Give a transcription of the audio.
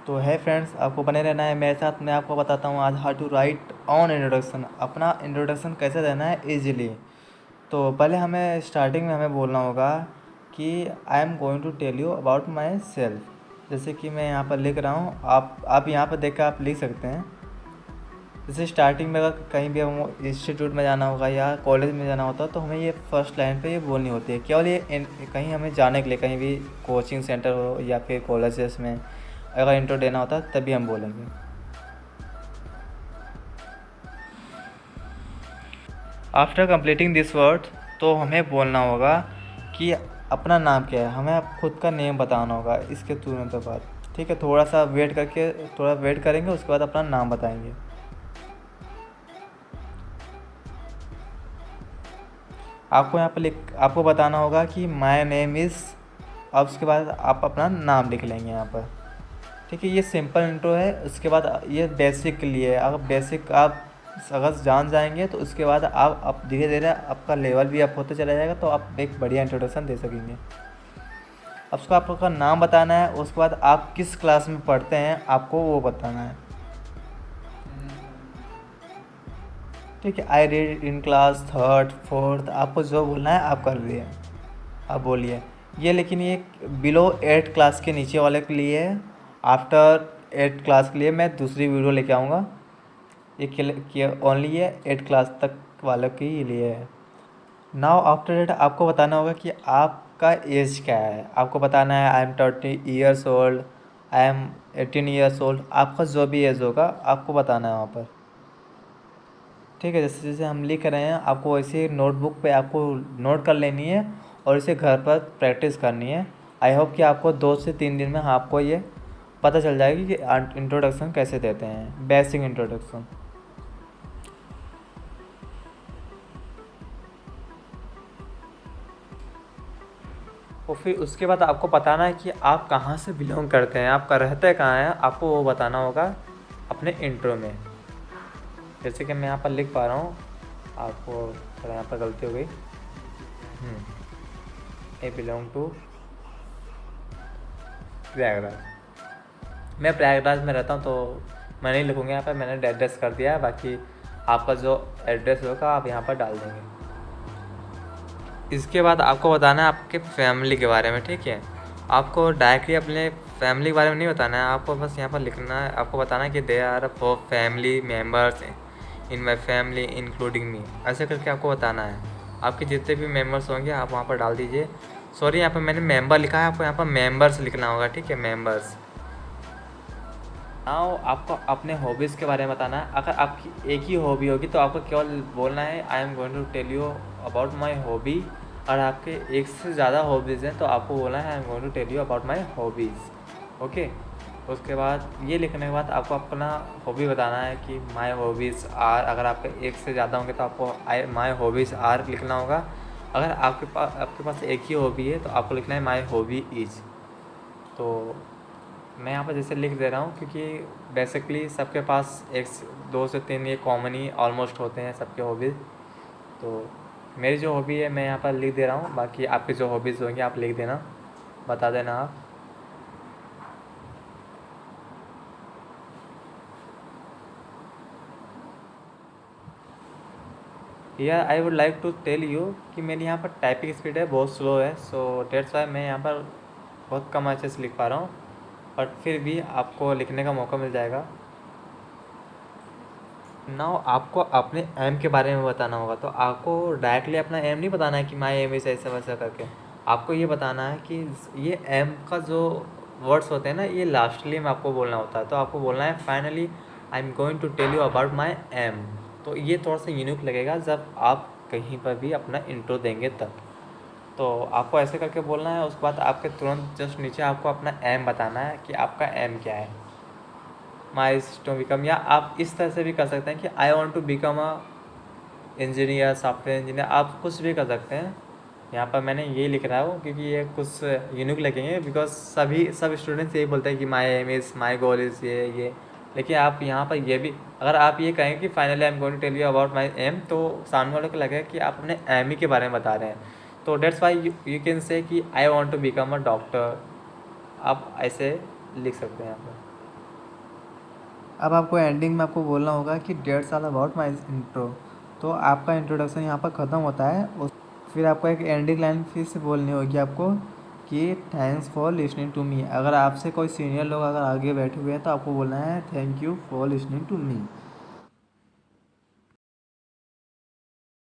तो है फ्रेंड्स, आपको बने रहना है मेरे साथ। मैं आपको बताता हूँ आज how to write on introduction, अपना इंट्रोडक्शन कैसे देना है इजीली। तो पहले हमें स्टार्टिंग में हमें बोलना होगा कि I am going to tell you about myself. जैसे कि मैं यहाँ पर लिख रहा हूँ, आप यहाँ पर देख कर आप लिख सकते हैं। जैसे स्टार्टिंग में अगर कहीं भी हम इंस्टीट्यूट में जाना होगा या कॉलेज में जाना होता है तो हमें ये फर्स्ट लाइन पे ये बोलनी होती है। केवल ये कहीं हमें जाने के लिए, कहीं भी कोचिंग सेंटर हो या फिर कॉलेजेस में अगर इंट्रो देना होता है तभी हम बोलेंगे। आफ्टर कंप्लीटिंग दिस वर्ड तो हमें बोलना होगा कि अपना नाम क्या है। हमें खुद का नेम बताना होगा इसके तुरंत बाद। ठीक है, थोड़ा वेट करेंगे, उसके बाद अपना नाम बताएंगे। आपको यहाँ पर आपको बताना होगा कि माय नेम इज़, अब उसके बाद आप अपना नाम लिख लेंगे यहाँ पर। ठीक है, ये सिंपल इंट्रो है। उसके बाद ये बेसिक के लिए है। अगर बेसिक आप अगर जान जाएंगे तो उसके बाद आप धीरे धीरे आपका लेवल भी अप होते चला जाएगा, तो आप एक बढ़िया इंट्रोडक्शन दे सकेंगे। अब उसको आपका नाम बताना है, उसके बाद आप किस क्लास में पढ़ते हैं आपको वो बताना है। ठीक है, I read in class third fourth, आपको जो बोलना है आप कर लिए, आप बोलिए ये। लेकिन ये बिलो 8 क्लास के नीचे वाले के लिए है। आफ्टर 8 क्लास के लिए मैं दूसरी वीडियो लेके आऊँगा। ये ओनली ये 8 क्लास तक वालों के लिए है। नाउ आफ्टर डेट आपको बताना होगा कि आपका एज क्या है। आपको बताना है I M 30 years old, I am 18 years old. आपका जो भी एज होगा आपको बताना है वहाँ पर। ठीक है, जैसे जैसे हम लिख रहे हैं आपको वैसे नोटबुक पे आपको नोट कर लेनी है और इसे घर पर प्रैक्टिस करनी है। आई होप कि आपको 2 से 3 दिन में आपको ये पता चल जाएगी कि इंट्रोडक्शन कैसे देते हैं, बेसिक इंट्रोडक्शन। और फिर उसके बाद आपको बताना है कि आप कहाँ से बिलोंग करते हैं, आपका रहते कहाँ है, आपको वो बताना होगा अपने इंट्रो में। जैसे कि मैं यहाँ पर लिख पा रहा हूँ, आपको थोड़ा यहाँ पर गलती हो गई। I belong to Prayagraj. मैं प्रयागराज में रहता हूँ, तो मैं नहीं लिखूँगा यहाँ पर, मैंने एड्रेस कर दिया है। बाकी आपका जो एड्रेस होगा आप यहाँ पर डाल देंगे। इसके बाद आपको बताना है आपके फैमिली के बारे में। ठीक है, आपको डायरेक्टली अपने फैमिली के बारे में नहीं बताना है, आपको बस यहाँ पर लिखना है। आपको बताना है कि there are 4 family members in my family including me, ऐसे करके आपको बताना है। आपके जितने भी मेम्बर्स होंगे आप वहाँ पर डाल दीजिए। सॉरी, यहाँ पर मैंने मेंबर लिखा है, आपको यहाँ पर मेम्बर्स लिखना होगा। ठीक है, मेम्बर्स। नाउ आपको अपने हॉबीज़ के बारे में बताना है। अगर आपकी एक ही हॉबी होगी तो आपको केवल बोलना है I am going to tell you about my hobby. और आपके एक से ज़्यादा हॉबीज़ हैं तो आपको बोलना है I am going to tell you about my hobbies. Okay, उसके बाद ये लिखने के बाद आपको अपना हॉबी बताना है कि माई हॉबीज़ आर। अगर आपके एक से ज़्यादा होंगे तो आपको माई हॉबीज़ आर लिखना होगा। अगर आपके पास एक ही हॉबी है तो आपको लिखना है माई हॉबी इज़। तो मैं यहाँ पर जैसे लिख दे रहा हूँ क्योंकि बेसिकली सबके पास 2 से 3 ये कॉमन ही ऑलमोस्ट होते हैं सबके हॉबीज़। तो मेरी जो हॉबी है मैं यहाँ पर लिख दे रहा हूँ, बाकी आपकी जो हॉबीज़ होंगी आप लिख देना, बता देना आप। यार I would like to tell you कि मेरी यहाँ पर टाइपिंग स्पीड है बहुत स्लो है, सो डेट्स वाई मैं यहाँ पर बहुत कम अच्छे से लिख पा रहा हूँ, बट फिर भी आपको लिखने का मौका मिल जाएगा। नाउ आपको अपने एम के बारे में बताना होगा। तो आपको डायरेक्टली अपना एम नहीं बताना है कि माई एम इज़ ऐसा वैसा करके। आपको ये बताना है कि ये एम का जो वर्ड्स होते हैं ना, ये लास्टली में आपको बोलना होता है। तो आपको बोलना है finally I am going to tell you about my aim. तो ये थोड़ा सा यूनिक लगेगा जब आप कहीं पर भी अपना इंट्रो देंगे तब। तो आपको ऐसे करके बोलना है। उसके बाद आपके तुरंत जस्ट नीचे आपको अपना एम बताना है कि आपका एम क्या है। माई टू बिकम, या आप इस तरह से भी कर सकते हैं कि I want to become a engineer, software engineer, आप कुछ भी कर सकते हैं। यहाँ पर मैंने ये लिख रहा हूँ क्योंकि ये कुछ यूनिक लगेंगे, बिकॉज सब स्टूडेंट्स यही बोलते हैं कि my aim is, my goal is ये। लेकिन आप यहाँ पर ये भी, अगर आप ये कहें कि finally I am going to tell you about my aim, तो सामने वाले को लगेगा कि आप अपने एम ही के बारे में बता रहे हैं। तो that's why you can say कि I want to become a doctor, आप ऐसे लिख सकते हैं यहाँ पर। अब आपको एंडिंग में आपको बोलना होगा कि that's all about my intro. तो आपका इंट्रोडक्शन यहाँ पर ख़त्म होता है। फिर आपको एक एंडिंग लाइन फिर से बोलनी होगी आपको कि thanks for listening to me. अगर आपसे कोई सीनियर लोग अगर आगे बैठे हुए हैं तो आपको बोलना है thank you for listening to me.